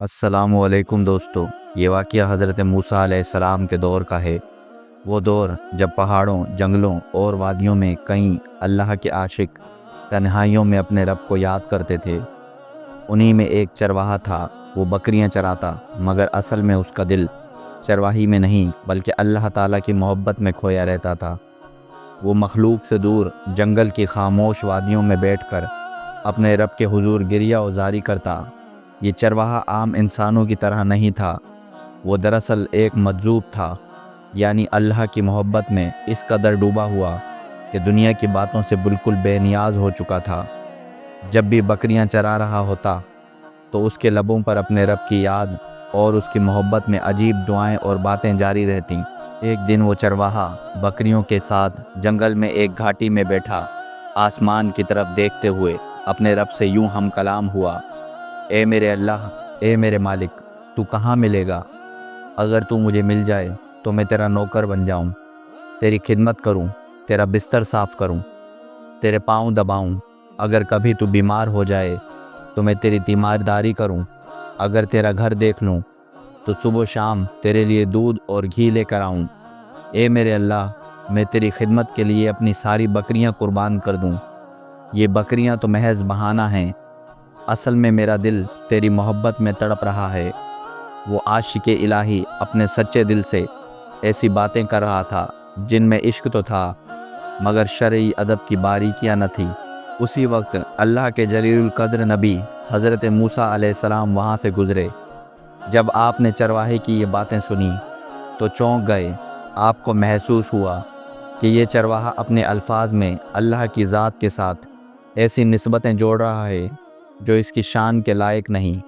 السلام علیکم دوستو، یہ واقعہ حضرت موسیٰ علیہ السلام کے دور کا ہے۔ وہ دور جب پہاڑوں، جنگلوں اور وادیوں میں کئی اللہ کے عاشق تنہائیوں میں اپنے رب کو یاد کرتے تھے۔ انہی میں ایک چرواہا تھا۔ وہ بکریاں چراتا، مگر اصل میں اس کا دل چرواہی میں نہیں بلکہ اللہ تعالیٰ کی محبت میں کھویا رہتا تھا۔ وہ مخلوق سے دور جنگل کی خاموش وادیوں میں بیٹھ کر اپنے رب کے حضور گریہ و زاری کرتا۔ یہ چرواہا عام انسانوں کی طرح نہیں تھا۔ وہ دراصل ایک مجذوب تھا، یعنی اللہ کی محبت میں اس قدر ڈوبا ہوا کہ دنیا کی باتوں سے بالکل بے نیاز ہو چکا تھا۔ جب بھی بکریاں چرا رہا ہوتا تو اس کے لبوں پر اپنے رب کی یاد اور اس کی محبت میں عجیب دعائیں اور باتیں جاری رہتیں۔ ایک دن وہ چرواہا بکریوں کے ساتھ جنگل میں ایک گھاٹی میں بیٹھا آسمان کی طرف دیکھتے ہوئے اپنے رب سے یوں ہم کلام ہوا: اے میرے اللہ، اے میرے مالک، تو کہاں ملے گا؟ اگر تو مجھے مل جائے تو میں تیرا نوکر بن جاؤں، تیری خدمت کروں، تیرا بستر صاف کروں، تیرے پاؤں دباؤں۔ اگر کبھی تو بیمار ہو جائے تو میں تیری تیمارداری کروں۔ اگر تیرا گھر دیکھ لوں تو صبح و شام تیرے لیے دودھ اور گھی لے کر آؤں۔ اے میرے اللہ، میں تیری خدمت کے لیے اپنی ساری بکریاں قربان کر دوں۔ یہ بکریاں تو محض بہانہ ہیں، اصل میں میرا دل تیری محبت میں تڑپ رہا ہے۔ وہ عاشق الہی اپنے سچے دل سے ایسی باتیں کر رہا تھا جن میں عشق تو تھا مگر شرعی ادب کی باریکیاں نہ تھی۔ اسی وقت اللہ کے جلیل القدر نبی حضرت موسیٰ علیہ السلام وہاں سے گزرے۔ جب آپ نے چرواہے کی یہ باتیں سنی تو چونک گئے۔ آپ کو محسوس ہوا کہ یہ چرواہا اپنے الفاظ میں اللہ کی ذات کے ساتھ ایسی نسبتیں جوڑ رہا ہے جو اس کی شان کے لائق نہیں۔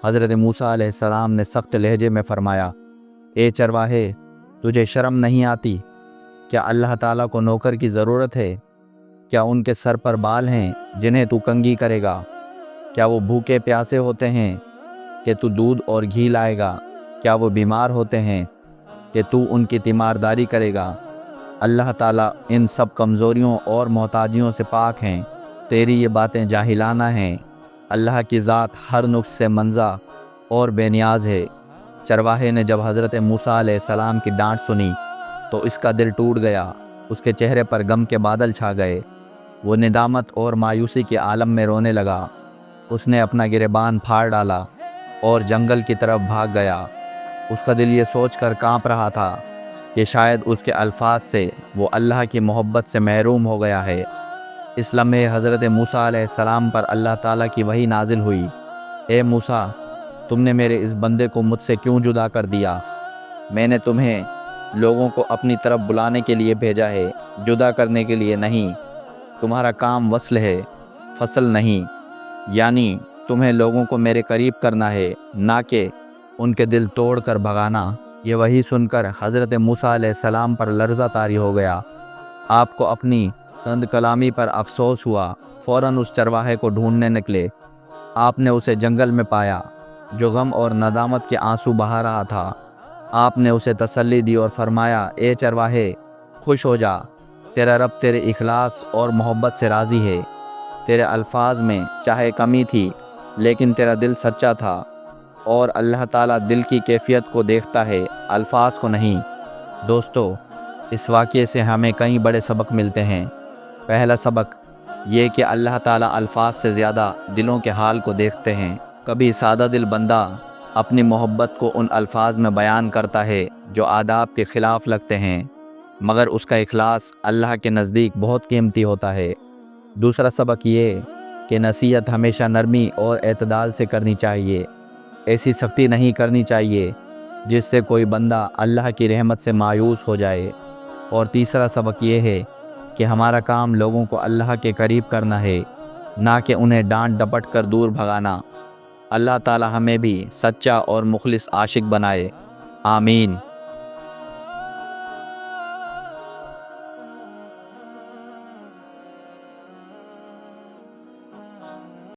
حضرت موسیٰ علیہ السلام نے سخت لہجے میں فرمایا: اے چرواہے، تجھے شرم نہیں آتی؟ کیا اللہ تعالیٰ کو نوکر کی ضرورت ہے؟ کیا ان کے سر پر بال ہیں جنہیں تو کنگھی کرے گا؟ کیا وہ بھوکے پیاسے ہوتے ہیں کہ تو دودھ اور گھی لائے گا؟ کیا وہ بیمار ہوتے ہیں کہ تو ان کی تیمارداری کرے گا؟ اللہ تعالیٰ ان سب کمزوریوں اور محتاجیوں سے پاک ہیں۔ تیری یہ باتیں جاہلانہ ہیں۔ اللہ کی ذات ہر نقص سے منزہ اور بے نیاز ہے۔ چرواہے نے جب حضرت موسیٰ علیہ السلام کی ڈانٹ سنی تو اس کا دل ٹوٹ گیا۔ اس کے چہرے پر غم کے بادل چھا گئے۔ وہ ندامت اور مایوسی کے عالم میں رونے لگا۔ اس نے اپنا گریبان پھاڑ ڈالا اور جنگل کی طرف بھاگ گیا۔ اس کا دل یہ سوچ کر کانپ رہا تھا کہ شاید اس کے الفاظ سے وہ اللہ کی محبت سے محروم ہو گیا ہے۔ اس لمحے حضرت موسیٰ علیہ السلام پر اللہ تعالیٰ کی وحی نازل ہوئی: اے موسیٰ، تم نے میرے اس بندے کو مجھ سے کیوں جدا کر دیا؟ میں نے تمہیں لوگوں کو اپنی طرف بلانے کے لیے بھیجا ہے، جدا کرنے کے لیے نہیں۔ تمہارا کام وصل ہے، فصل نہیں، یعنی تمہیں لوگوں کو میرے قریب کرنا ہے، نہ کہ ان کے دل توڑ کر بھگانا۔ یہ وحی سن کر حضرت موسیٰ علیہ السلام پر لرزہ طاری ہو گیا۔ آپ کو اپنی چند کلامی پر افسوس ہوا۔ فوراً اس چرواہے کو ڈھونڈنے نکلے۔ آپ نے اسے جنگل میں پایا جو غم اور ندامت کے آنسو بہا رہا تھا۔ آپ نے اسے تسلی دی اور فرمایا: اے چرواہے، خوش ہو جا، تیرا رب تیرے اخلاص اور محبت سے راضی ہے۔ تیرے الفاظ میں چاہے کمی تھی لیکن تیرا دل سچا تھا، اور اللہ تعالیٰ دل کی کیفیت کو دیکھتا ہے، الفاظ کو نہیں۔ دوستو، اس واقعے سے ہمیں کئی بڑے سبق ملتے ہیں۔ پہلا سبق یہ کہ اللہ تعالیٰ الفاظ سے زیادہ دلوں کے حال کو دیکھتے ہیں۔ کبھی سادہ دل بندہ اپنی محبت کو ان الفاظ میں بیان کرتا ہے جو آداب کے خلاف لگتے ہیں، مگر اس کا اخلاص اللہ کے نزدیک بہت قیمتی ہوتا ہے۔ دوسرا سبق یہ کہ نصیحت ہمیشہ نرمی اور اعتدال سے کرنی چاہیے، ایسی سختی نہیں کرنی چاہیے جس سے کوئی بندہ اللہ کی رحمت سے مایوس ہو جائے۔ اور تیسرا سبق یہ ہے کہ ہمارا کام لوگوں کو اللہ کے قریب کرنا ہے، نہ کہ انہیں ڈانٹ ڈپٹ کر دور بھگانا۔ اللہ تعالی ہمیں بھی سچا اور مخلص عاشق بنائے، آمین۔